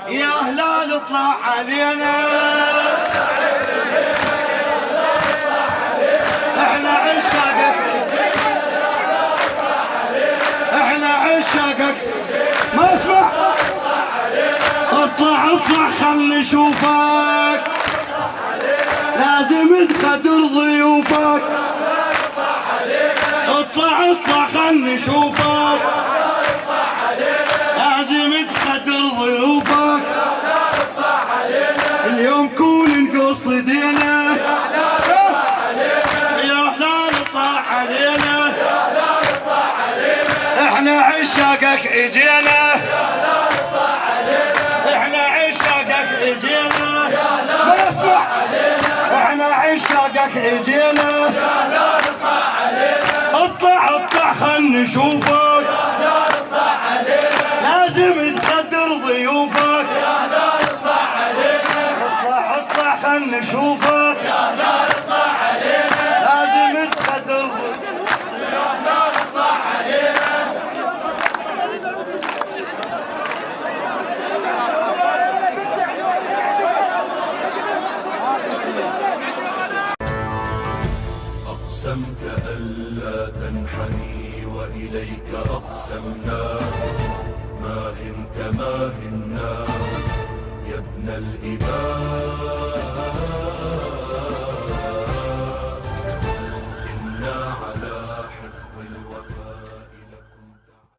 يا هلال اطلع علينا، احنا عشاقك، احنا عشاقك، ما اسمع، اطلع اطلع خل نشوفك، لازم تخدر ضيوفك، اطلع اطلع خل نشوفك، لازم تخدر ضيوفك، اليوم كون نقص ايدينا، يا هلال اطلع علينا، احنا عشاقك اجينا، احنا عشاقك اجينا، ما اسمع، احنا عشاقك اجينا، اطلع اطلع خل نشوفك، لازم تقدر ضيوفك، اطلع اطلع خل نشوفك، لازم تقدر ضيوفك. أقسمت ألا تنحني وإليك أقسمنا، ما هنت ما هنا يا ابن الإباء.